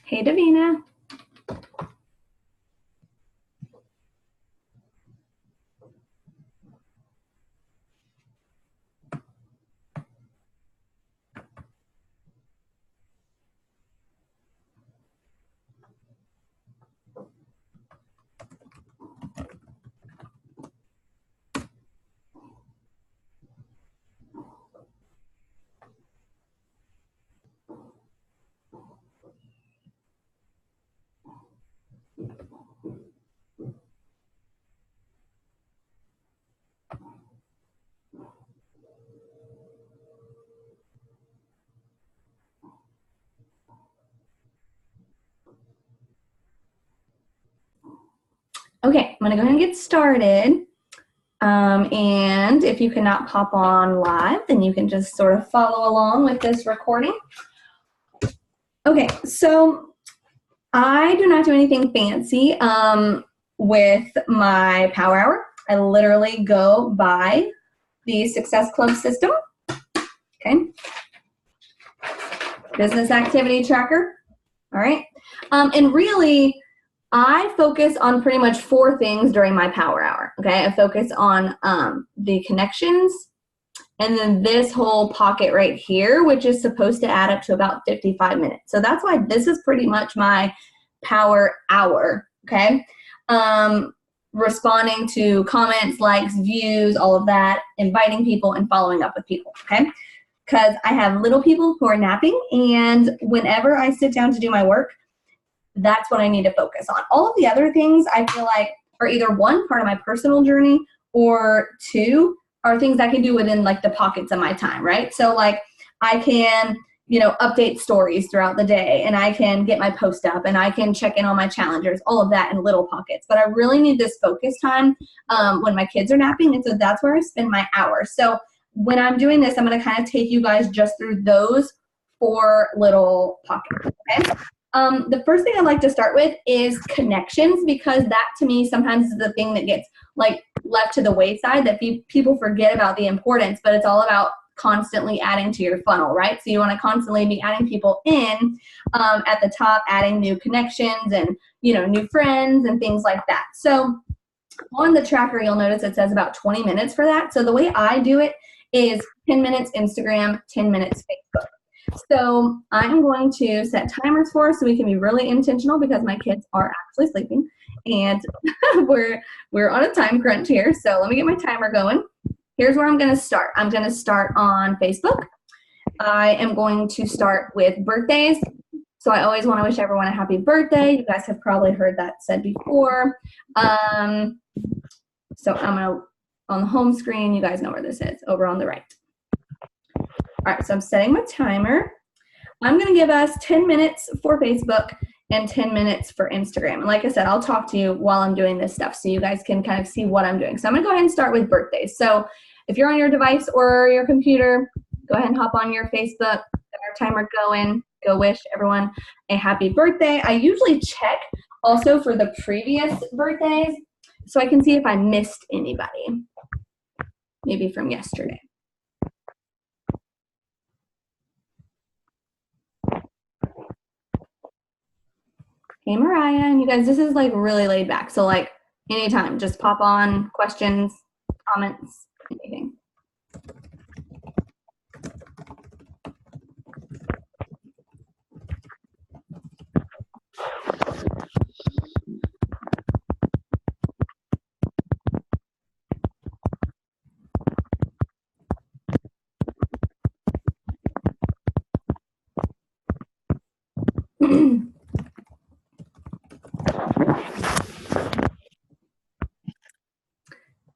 Hey, Davina. Okay, I'm gonna go ahead and get started. And if you cannot pop on live, then you can just sort of follow along with this recording. Okay, so I do not do anything fancy with my Power Hour. I literally go by the Success Club system. Okay. Business activity tracker. All right. And really, I focus on pretty much 4 things during my Power Hour. Okay. I focus on the connections, and then this whole pocket right here, which is supposed to add up to about 55 minutes. So that's why this is pretty much my Power Hour. Okay. Responding to comments, likes, views, all of that, inviting people and following up with people. Okay. Because I have little people who are napping, and whenever I sit down to do my work, that's what I need to focus on. All of the other things I feel like are either 1, part of my personal journey, or 2, are things I can do within like the pockets of my time, right? So like I can, update stories throughout the day, and I can get my post up, and I can check in on my challengers, all of that in little pockets. But I really need this focus time when my kids are napping, and so that's where I spend my hour. So when I'm doing this, I'm going to kind of take you guys just through those 4 little pockets, okay? The first thing I'd like to start with is connections, because that to me sometimes is the thing that gets like left to the wayside, that people forget about the importance, but it's all about constantly adding to your funnel, right? So you want to constantly be adding people in at the top, adding new connections and, new friends and things like that. So on the tracker, you'll notice it says about 20 minutes for that. So the way I do it is 10 minutes Instagram, 10 minutes Facebook. So I'm going to set timers for us so we can be really intentional, because my kids are actually sleeping, and we're on a time crunch here. So let me get my timer going. Here's where I'm going to start. I'm going to start on Facebook. I am going to start with birthdays. So I always want to wish everyone a happy birthday. You guys have probably heard that said before. So I'm going to, on the home screen, you guys know where this is, over on the right. All right, so I'm setting my timer. I'm going to give us 10 minutes for Facebook and 10 minutes for Instagram. And like I said, I'll talk to you while I'm doing this stuff so you guys can kind of see what I'm doing. So I'm going to go ahead and start with birthdays. So if you're on your device or your computer, go ahead and hop on your Facebook, get our timer going, go wish everyone a happy birthday. I usually check also for the previous birthdays so I can see if I missed anybody, maybe from yesterday. Hey, Mariah, and you guys, this is like really laid back. So like anytime, just pop on, questions, comments, anything.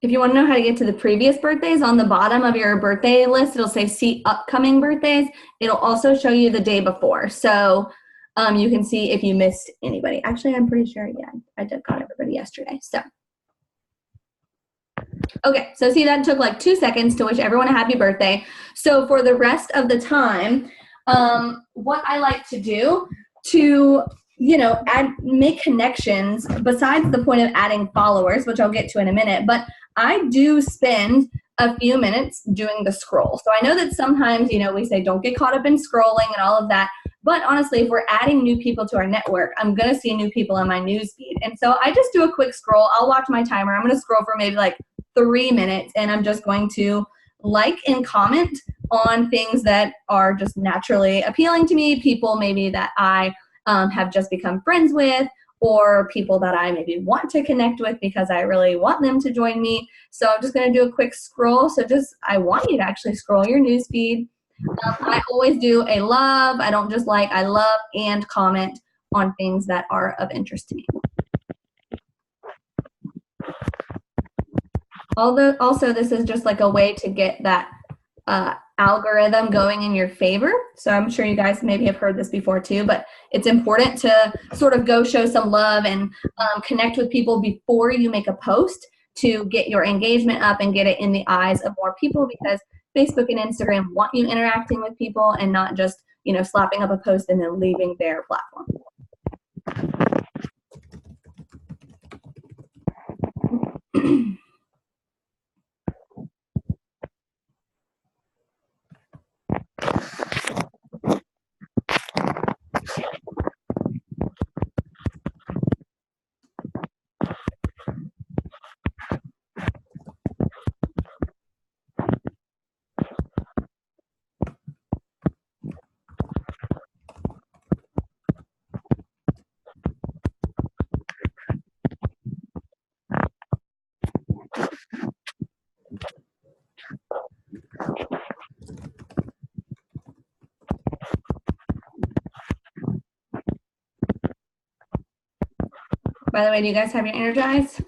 If you want to know how to get to the previous birthdays, on the bottom of your birthday list, it'll say see upcoming birthdays. It'll also show you the day before. So you can see if you missed anybody. Actually, I'm pretty sure, yeah, I did got everybody yesterday. So, okay, so see, that took like 2 seconds to wish everyone a happy birthday. So for the rest of the time, what I like to do to make connections, besides the point of adding followers, which I'll get to in a minute, but I do spend a few minutes doing the scroll. So I know that sometimes, we say don't get caught up in scrolling and all of that, But honestly, if we're adding new people to our network, I'm going to see new people on my newsfeed. And so I just do a quick scroll. I'll watch my timer. I'm going to scroll for maybe like 3 minutes, and I'm just going to like and comment on things that are just naturally appealing to me, people maybe that I have just become friends with, or people that I maybe want to connect with because I really want them to join me. So I'm just going to do a quick scroll. So I want you to actually scroll your newsfeed. I always do a love. I don't just like, I love and comment on things that are of interest to me. Also, this is just like a way to get that algorithm going in your favor. So I'm sure you guys maybe have heard this before too, but it's important to sort of go show some love and connect with people before you make a post to get your engagement up and get it in the eyes of more people, because Facebook and Instagram want you interacting with people and not just, you know, slapping up a post and then leaving their platform. By the way, do you guys have your Energize?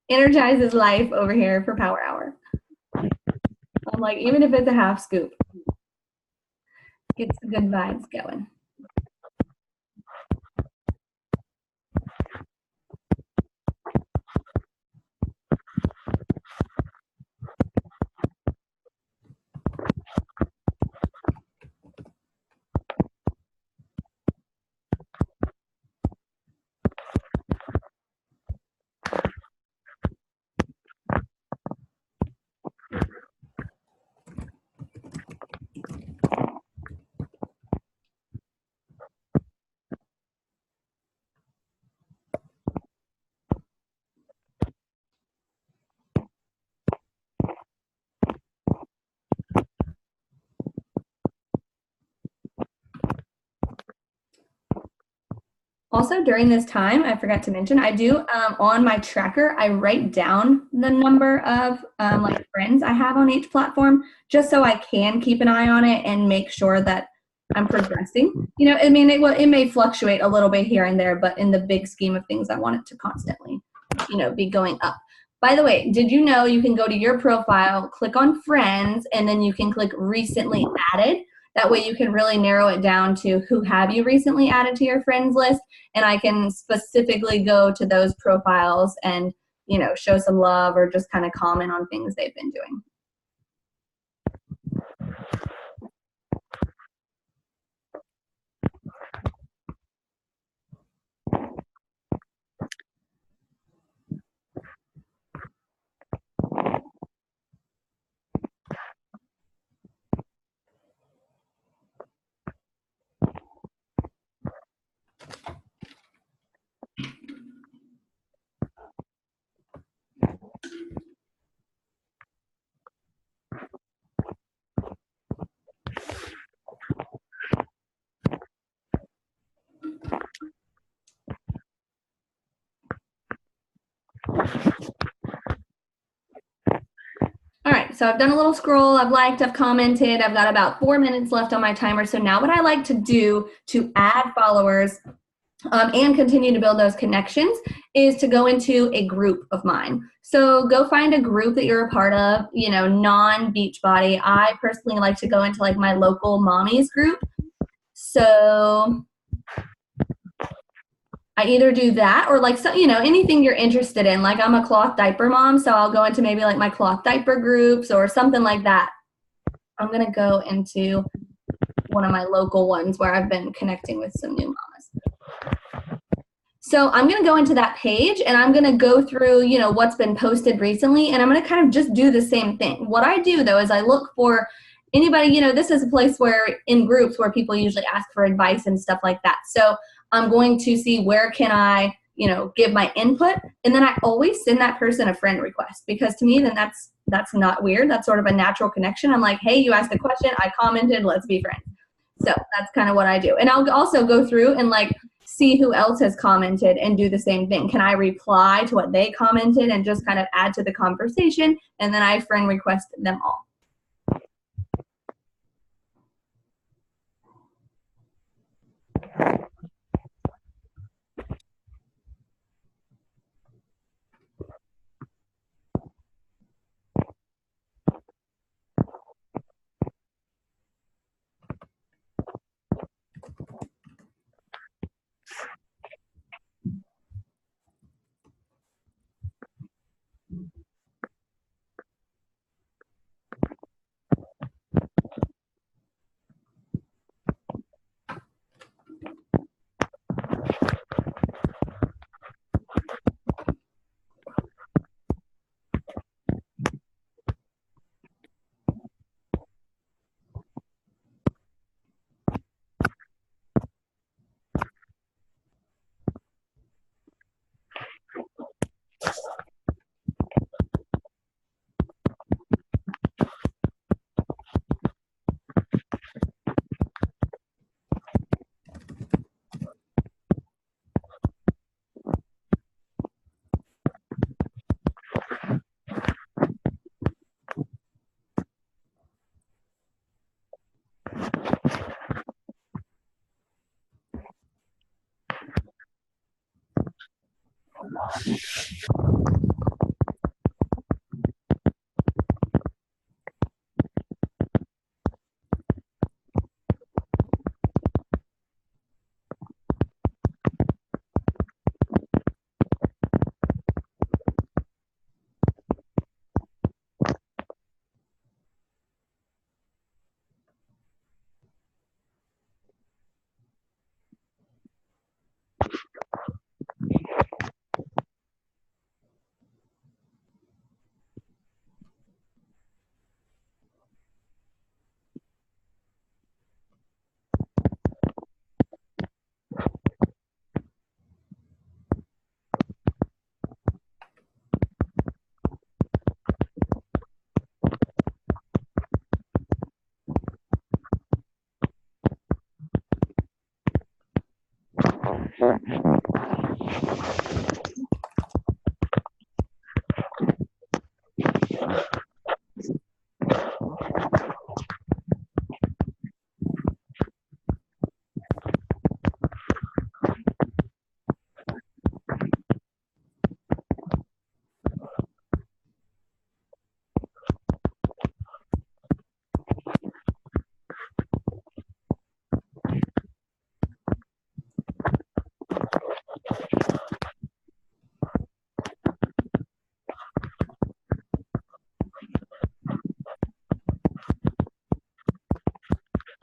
Energize is life over here for Power Hour. I'm like, even if it's a half scoop, gets the good vibes going. Also, during this time, I forgot to mention, I do on my tracker, I write down the number of like friends I have on each platform, just so I can keep an eye on it and make sure that I'm progressing. You know, I mean, it may fluctuate a little bit here and there, but in the big scheme of things, I want it to constantly, you know, be going up. By the way, did you know you can go to your profile, click on friends, and then you can click recently added? That way you can really narrow it down to who have you recently added to your friends list, and I can specifically go to those profiles and, you know, show some love or just kind of comment on things they've been doing. All right, so I've done a little scroll, I've liked, I've commented, I've got about 4 minutes left on my timer. So now what I like to do to add followers and continue to build those connections is to go into a group of mine. So go find a group that you're a part of, you know, non-Beachbody. I personally like to go into like my local mommies group. So I either do that or like, so, you know, anything you're interested in. Like I'm a cloth diaper mom, so I'll go into maybe like my cloth diaper groups or something like that. I'm going to go into one of my local ones where I've been connecting with some new mamas. So I'm going to go into that page and I'm going to go through, you know, what's been posted recently, and I'm going to kind of just do the same thing. What I do though is I look for anybody, you know, this is a place where in groups where people usually ask for advice and stuff like that. So I'm going to see where can I, you know, give my input. And then I always send that person a friend request, because to me, then that's not weird. That's sort of a natural connection. I'm like, hey, you asked a question, I commented, let's be friends. So that's kind of what I do. And I'll also go through and like see who else has commented and do the same thing. Can I reply to what they commented and just kind of add to the conversation? And then I friend request them all.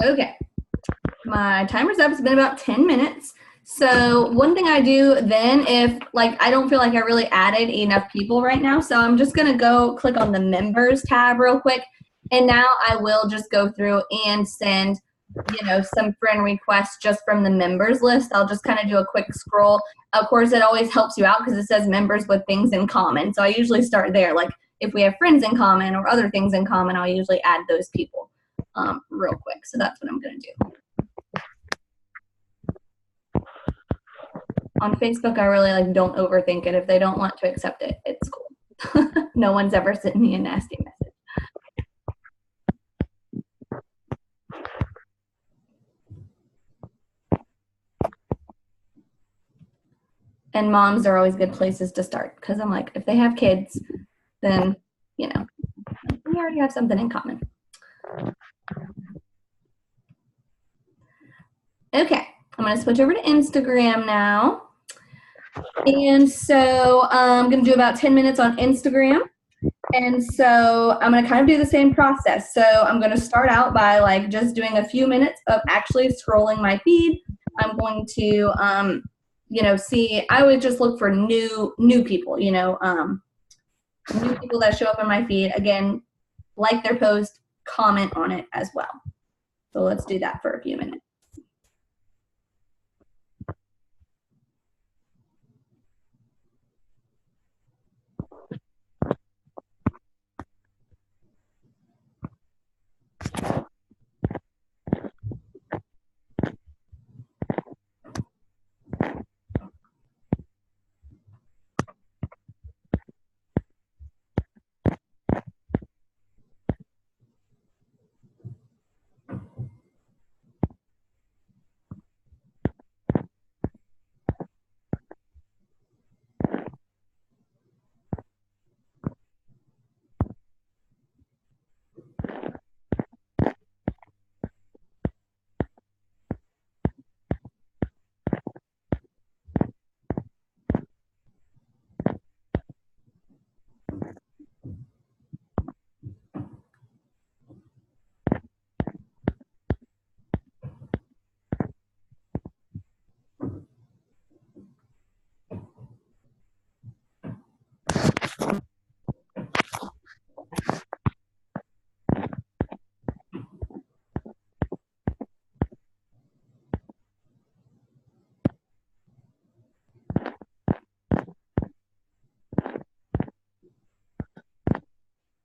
Okay, my timer's up. It's been about 10 minutes. So one thing I do then, if like I don't feel like I really added enough people right now, so I'm just gonna go click on the members tab real quick, and now I will just go through and send, you know, some friend requests just from the members list. I'll just kind of do a quick scroll. Of course, it always helps you out because it says members with things in common. So I usually start there. Like if we have friends in common or other things in common, I'll usually add those people real quick. So that's what I'm gonna do. On Facebook, I really like don't overthink it. If they don't want to accept it, it's cool. No one's ever sent me a nasty message. And moms are always good places to start because I'm like, if they have kids, then, you know, we already have something in common. Okay, I'm going to switch over to Instagram now. And so I'm going to do about 10 minutes on Instagram. And so I'm going to kind of do the same process. So I'm going to start out by like just doing a few minutes of actually scrolling my feed. I'm going to, you know, see, I would just look for new people, you know, new people that show up in my feed. Again, like their post, comment on it as well. So let's do that for a few minutes.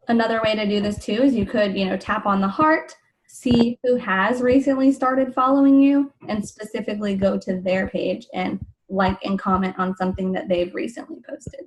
Another way to do this too is you could, tap on the heart, see who has recently started following you, and specifically go to their page and like and comment on something that they've recently posted.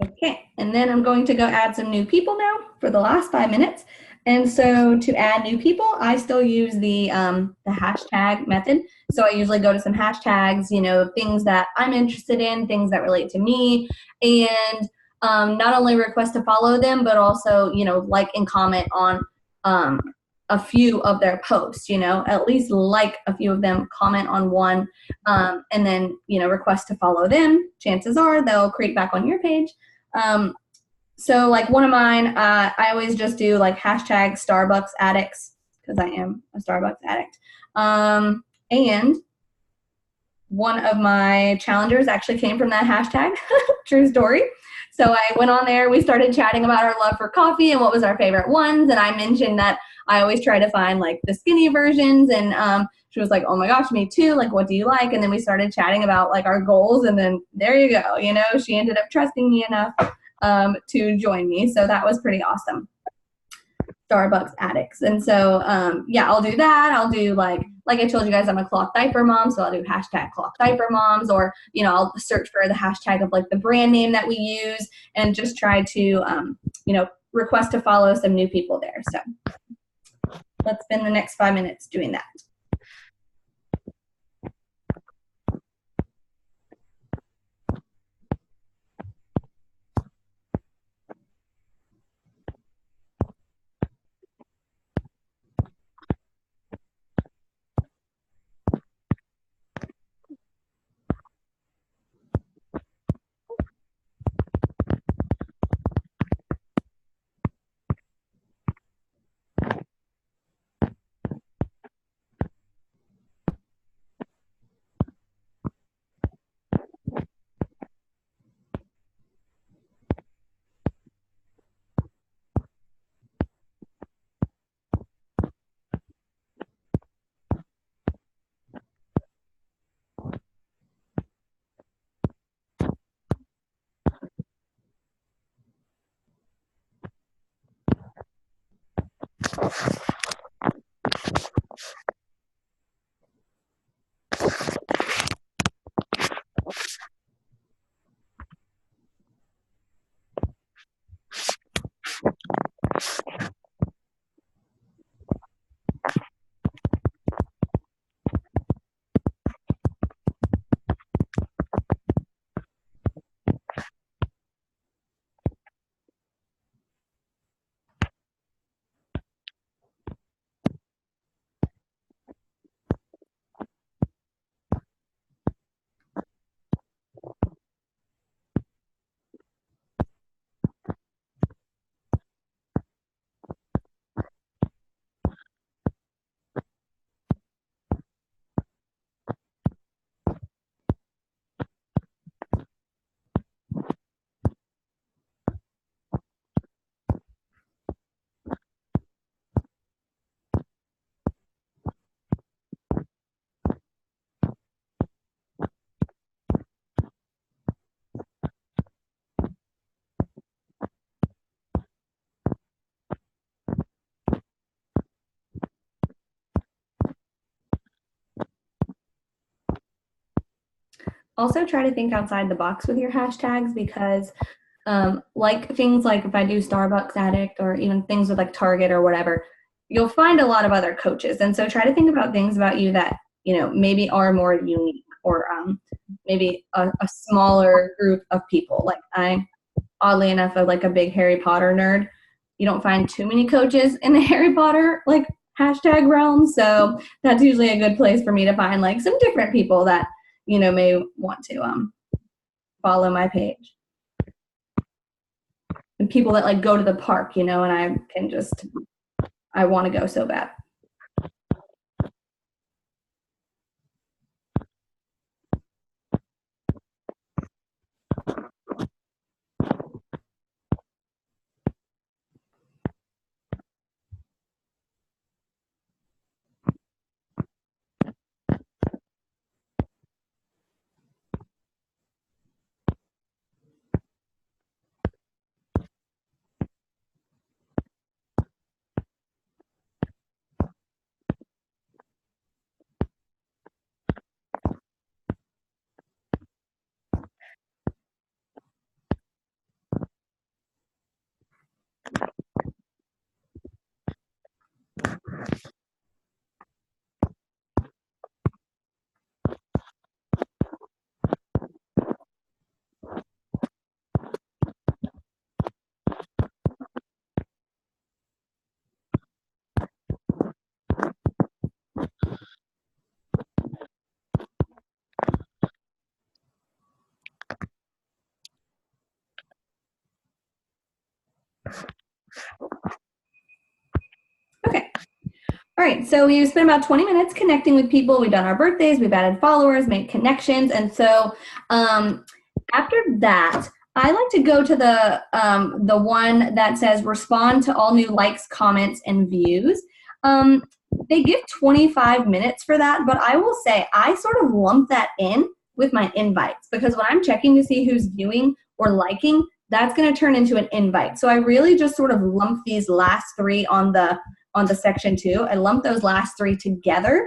Okay, and then I'm going to go add some new people now for the last 5 minutes. And so to add new people, I still use the hashtag method. So I usually go to some hashtags, things that I'm interested in, things that relate to me, and not only request to follow them, but also, like and comment on a few of their posts, at least like a few of them, comment on one, and then, request to follow them. Chances are they'll creep back on your page. So like one of mine, I always just do like hashtag Starbucks addicts, because I am a Starbucks addict. And one of my challengers actually came from that hashtag, true story. So I went on there, we started chatting about our love for coffee and what was our favorite ones. And I mentioned that I always try to find like the skinny versions. And she was like, oh my gosh, me too. Like, what do you like? And then we started chatting about like our goals. And then there you go. She ended up trusting me enough to join me. So that was pretty awesome. Starbucks addicts. And so, yeah, I'll do that. I'll do like I told you guys, I'm a cloth diaper mom. So I'll do hashtag cloth diaper moms, or, I'll search for the hashtag of like the brand name that we use and just try to, request to follow some new people there. So let's spend the next 5 minutes doing that. Also try to think outside the box with your hashtags, because like things like if I do Starbucks addict, or even things with like Target or whatever, you'll find a lot of other coaches. And so try to think about things about you that, maybe are more unique, or maybe a smaller group of people. Like I, oddly enough, am like a big Harry Potter nerd. You don't find too many coaches in the Harry Potter like hashtag realm. So that's usually a good place for me to find like some different people that, may want to follow my page. And people that like go to the park, and I want to go so bad. All right, so we spent about 20 minutes connecting with people. We've done our birthdays, we've added followers, made connections, and so after that, I like to go to the one that says respond to all new likes, comments, and views. They give 25 minutes for that, but I will say I sort of lump that in with my invites because when I'm checking to see who's viewing or liking, that's going to turn into an invite. So I really just sort of lump these last three on the section 2. I lump those last 3 together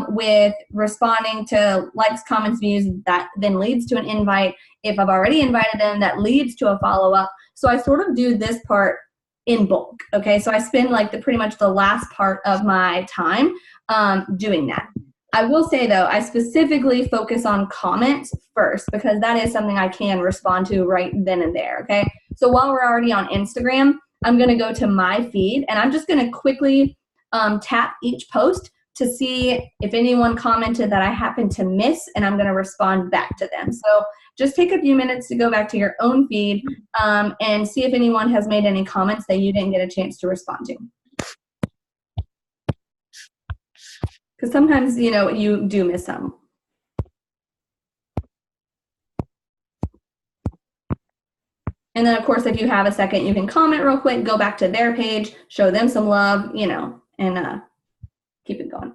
with responding to likes, comments, views. That then leads to an invite. If I've already invited them, that leads to a follow-up. So I sort of do this part in bulk, okay? So I spend like pretty much the last part of my time doing that. I will say though, I specifically focus on comments first because that is something I can respond to right then and there, okay? So while we're already on Instagram, I'm gonna go to my feed and I'm just gonna quickly tap each post to see if anyone commented that I happen to miss, and I'm gonna respond back to them. So just take a few minutes to go back to your own feed and see if anyone has made any comments that you didn't get a chance to respond to. Because sometimes, you know, you do miss some. And then, of course, if you have a second, you can comment real quick, go back to their page, show them some love, you know, and keep it going.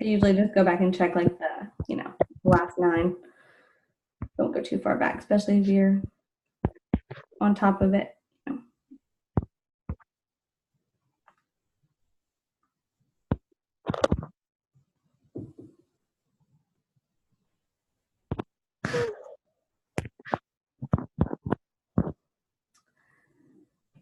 I usually just go back and check like the, you know, last 9. Don't go too far back, especially if you're on top of it.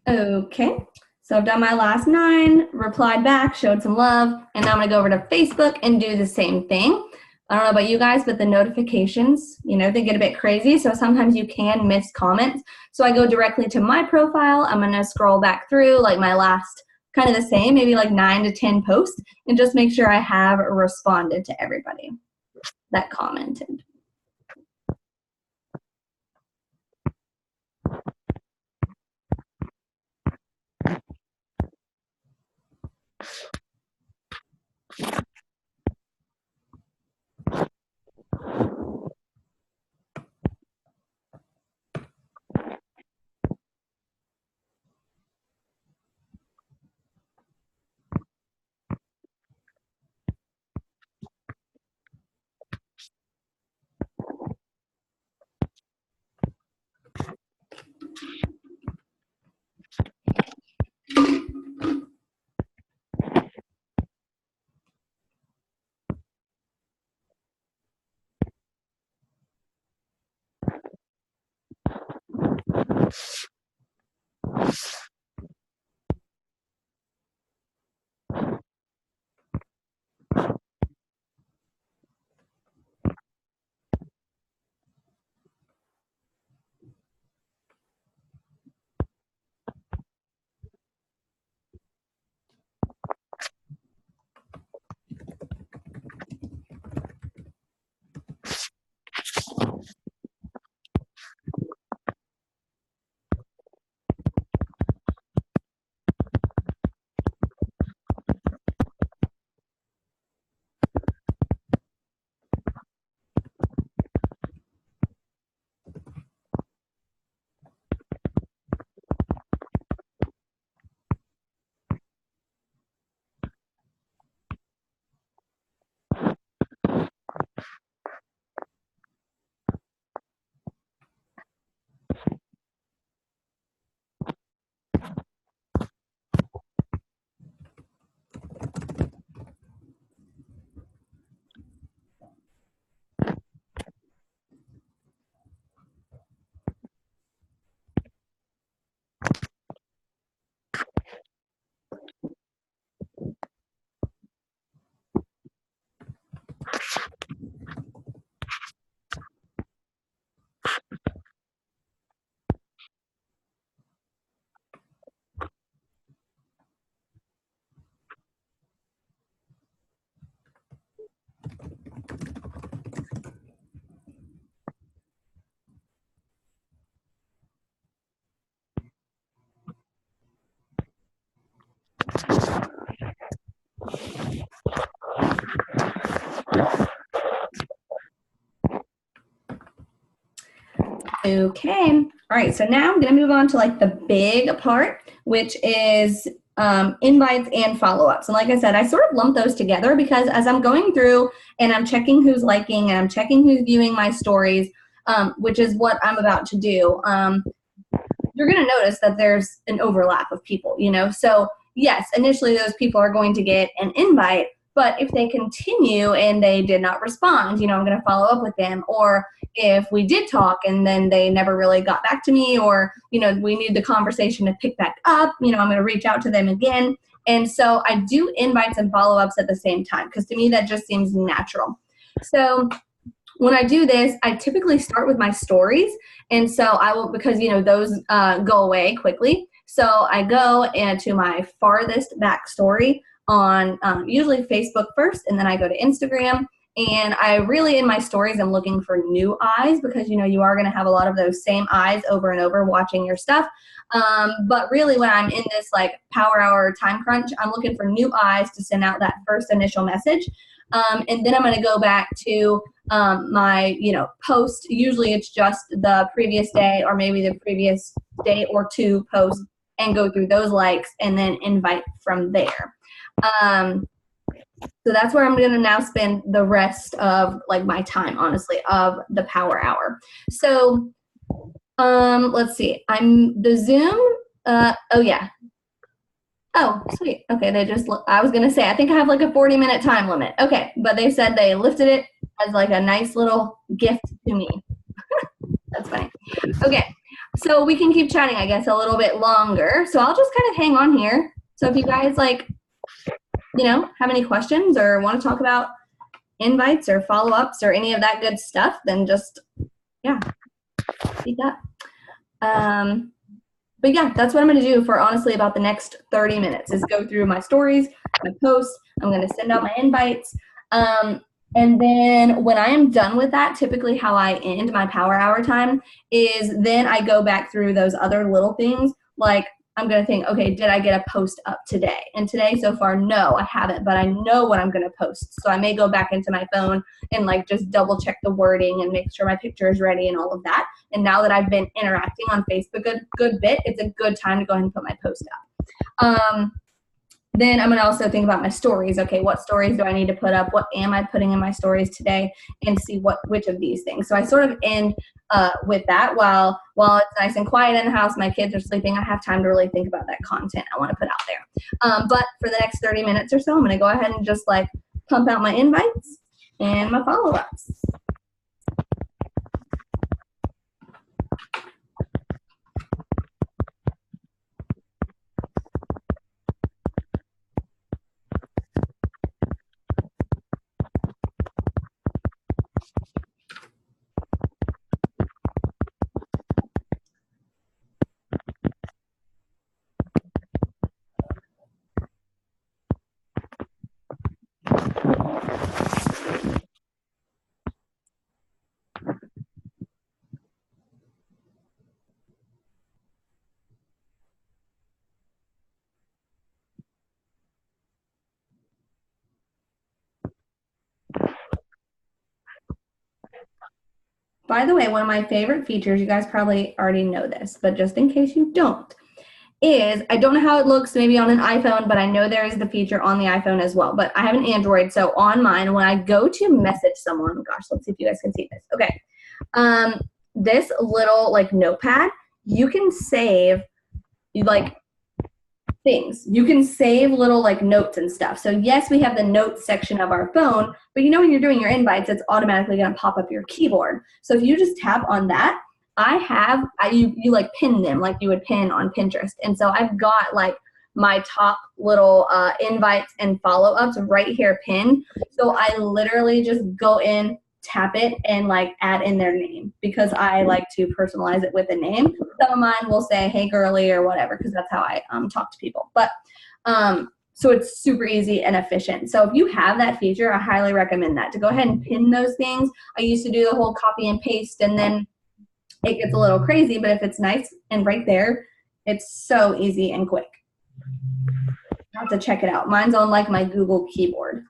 Okay, so I've done my last 9, replied back, showed some love, and now I'm gonna go over to Facebook and do the same thing. I don't know about you guys, but the notifications, you know, they get a bit crazy, so sometimes you can miss comments. So I go directly to my profile. I'm gonna scroll back through like my last, kind of the same, maybe like 9 to 10 posts, and just make sure I have responded to everybody that commented. Okay, all right, so now I'm gonna move on to like the big part, which is invites and follow-ups. And like I said, I sort of lump those together because as I'm going through and I'm checking who's liking and I'm checking who's viewing my stories, which is what I'm about to do, you're gonna notice that there's an overlap of people, you know? So yes, initially those people are going to get an invite, but if they continue and they did not respond, you know, I'm going to follow up with them. Or if we did talk and then they never really got back to me, or, you know, we need the conversation to pick back up, you know, I'm going to reach out to them again. And so I do invites and follow-ups at the same time because to me that just seems natural. So when I do this, I typically start with my stories. And so I will, because, you know, those go away quickly. So I go into my farthest back story on usually Facebook first, and then I go to Instagram. And I really, in my stories, I'm looking for new eyes because, you know, you are going to have a lot of those same eyes over and over watching your stuff. But really when I'm in this like power hour time crunch, I'm looking for new eyes to send out that first initial message. And then I'm going to go back to my, you know, post. Usually it's just the previous day or maybe the previous day or two posts and go through those likes and then invite from there. So that's where I'm going to now spend the rest of like my time, honestly, of the power hour. So let's see. I'm the Zoom. Oh yeah. Oh, sweet. Okay, I was going to say, I think I have like a 40-minute time limit. Okay, but they said they lifted it as like a nice little gift to me. That's funny. Okay, so we can keep chatting, I guess, a little bit longer. So I'll just kind of hang on here. So if you guys like, you know, have any questions or want to talk about invites or follow-ups or any of that good stuff, then just, yeah, speak up. But yeah, that's what I'm going to do for honestly about the next 30 minutes is go through my stories, my posts. I'm going to send out my invites. And then when I am done with that, typically how I end my power hour time is then I go back through those other little things. Like I'm going to think, okay, did I get a post up today? And today so far, no, I haven't, but I know what I'm going to post. So I may go back into my phone and like just double check the wording and make sure my picture is ready and all of that. And now that I've been interacting on Facebook a good bit, it's a good time to go ahead and put my post up. Then I'm going to also think about my stories. Okay, what stories do I need to put up? What am I putting in my stories today? And see which of these things. So I sort of end with that while it's nice and quiet in the house, my kids are sleeping, I have time to really think about that content I want to put out there. But for the next 30 minutes or so, I'm going to go ahead and just like pump out my invites and my follow-ups. By the way, one of my favorite features, you guys probably already know this, but just in case you don't, is I don't know how it looks maybe on an iPhone, but I know there is the feature on the iPhone as well. But I have an Android, so on mine, when I go to message someone, gosh, let's see if you guys can see this. Okay, this little like notepad, you can save like things. You can save little like notes and stuff. So yes, we have the notes section of our phone, but you know when you're doing your invites, it's automatically going to pop up your keyboard. So if you just tap on that, you like pin them like you would pin on Pinterest. And so I've got like my top little invites and follow-ups right here pinned. So I literally just go in, tap it, and like add in their name because I like to personalize it with a name. Some of mine will say, hey girly or whatever, because that's how I talk to people. But so it's super easy and efficient. So if you have that feature, I highly recommend that to go ahead and pin those things. I used to do the whole copy and paste and then it gets a little crazy, but if it's nice and right there, it's so easy and quick. I have to check it out. Mine's on like my Google keyboard.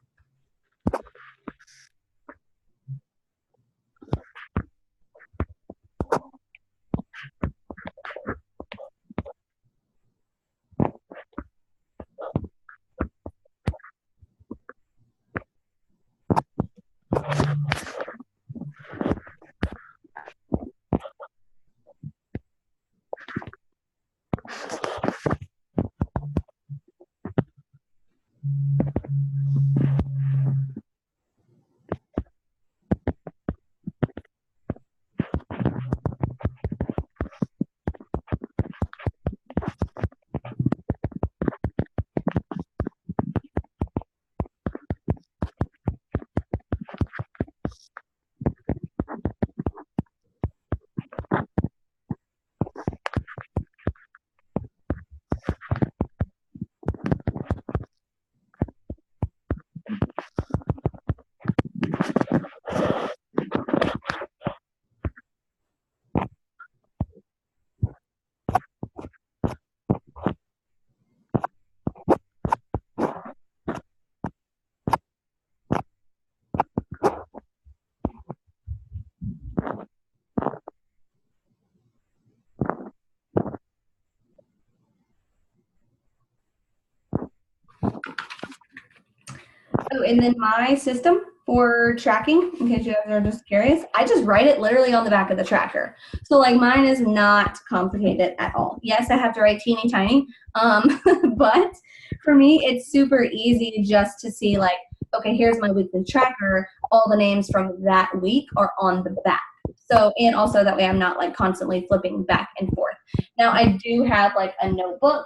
Oh, and then my system for tracking, in case you guys are just curious, I just write it literally on the back of the tracker. So like mine is not complicated at all. Yes, I have to write teeny tiny, but for me, it's super easy just to see like, okay, here's my weekly tracker. All the names from that week are on the back. So, and also that way I'm not like constantly flipping back and forth. Now I do have like a notebook.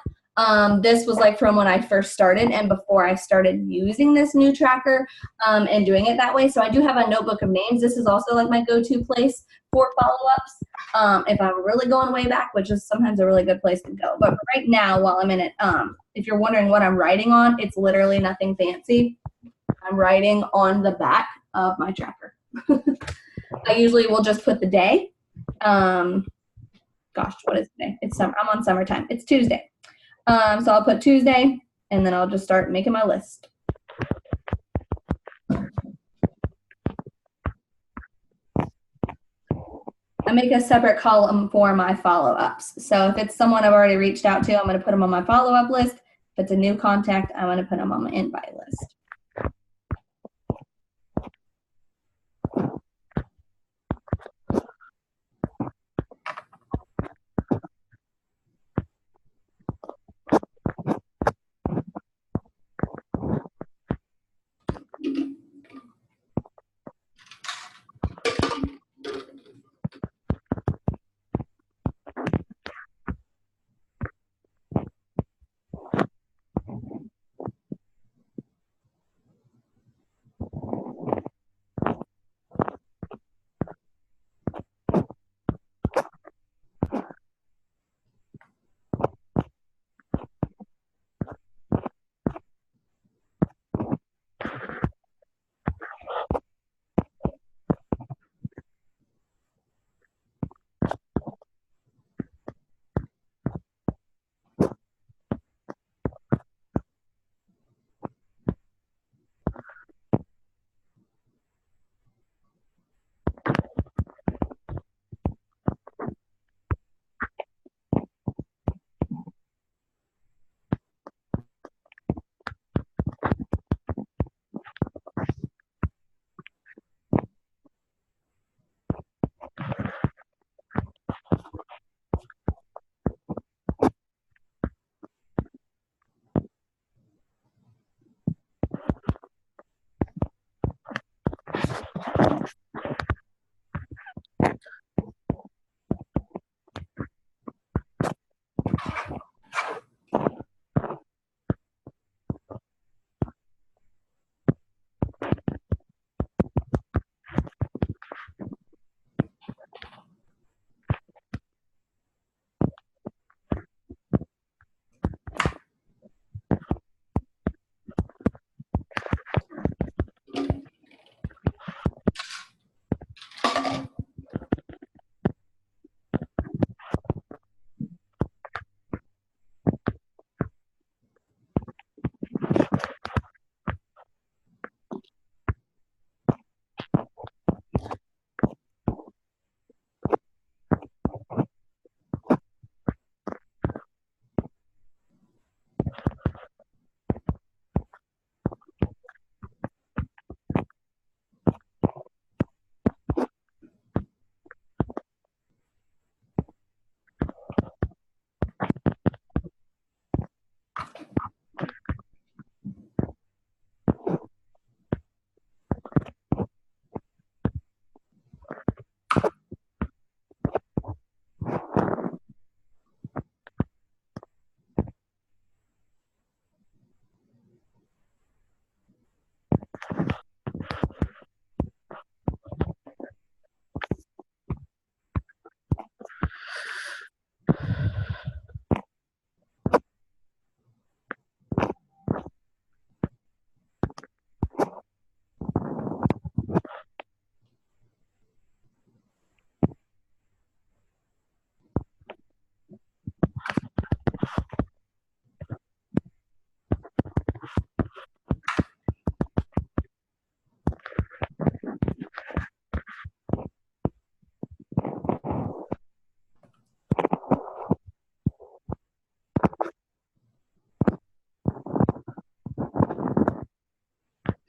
This was like from when I first started and before I started using this new tracker and doing it that way. So I do have a notebook of names. This is also like my go-to place for follow-ups. If I'm really going way back, which is sometimes a really good place to go. But right now, while I'm in it, if you're wondering what I'm writing on, it's literally nothing fancy. I'm writing on the back of my tracker. I usually will just put the day. Gosh, what is today? It's summer. I'm on summertime. It's Tuesday. So I'll put Tuesday, and then I'll just start making my list. I make a separate column for my follow-ups. So if it's someone I've already reached out to, I'm going to put them on my follow-up list. If it's a new contact, I'm going to put them on my invite list.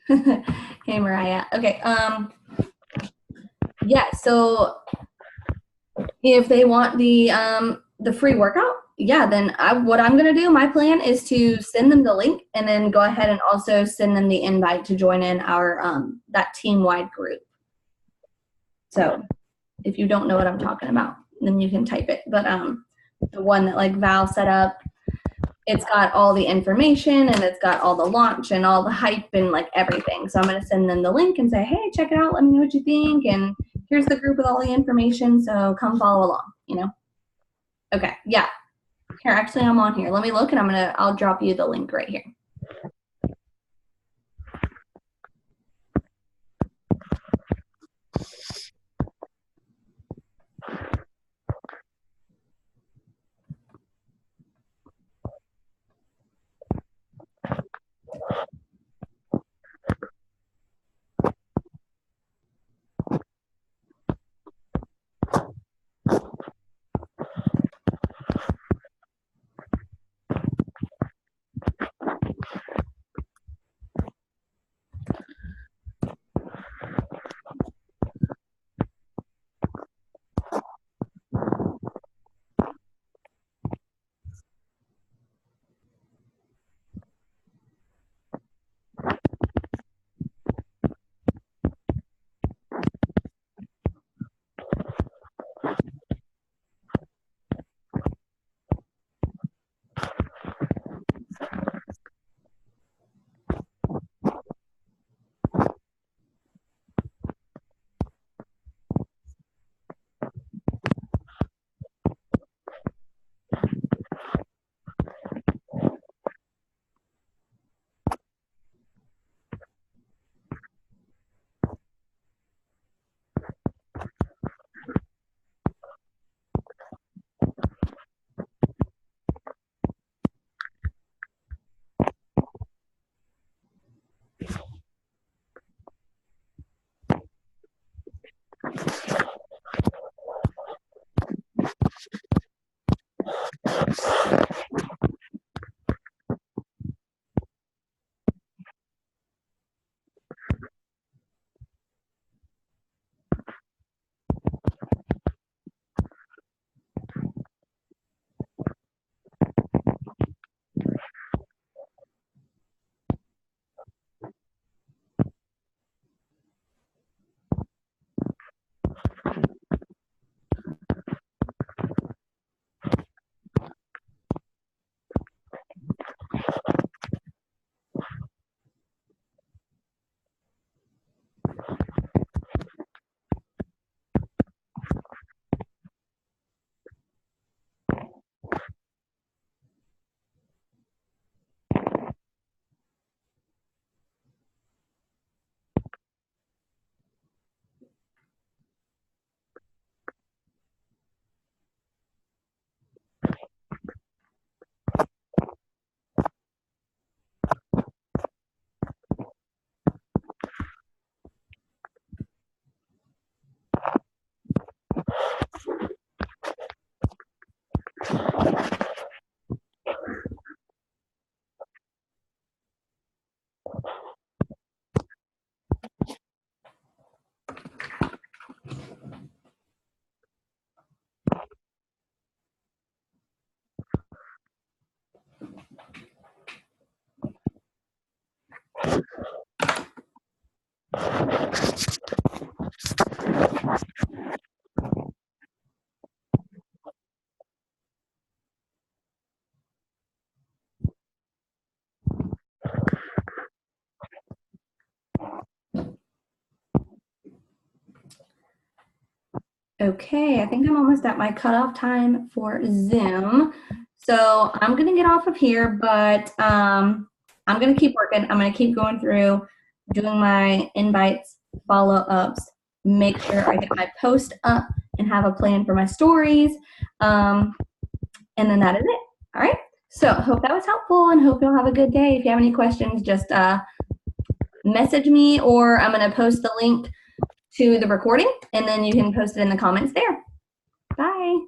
Hey, Mariah. Okay. Yeah. So if they want the free workout, yeah, then what I'm gonna do, my plan is to send them the link and then go ahead and also send them the invite to join in our that team-wide group. So if you don't know what I'm talking about, then you can type it. But the one that like Val set up, it's got all the information and it's got all the launch and all the hype and like everything. So I'm going to send them the link and say, hey, check it out. Let me know what you think. And here's the group with all the information. So come follow along, you know? Okay. Yeah. Here, actually, I'm on here. Let me look and I'll drop you the link right here. Okay, I think I'm almost at my cutoff time for Zoom. So I'm going to get off of here, but I'm going to keep working. I'm going to keep going through, doing my invites, follow-ups, make sure I get my post up and have a plan for my stories. And then that is it. All right. So hope that was helpful and hope you'll have a good day. If you have any questions, just message me, or I'm going to post the link to the recording and then you can post it in the comments there. Bye.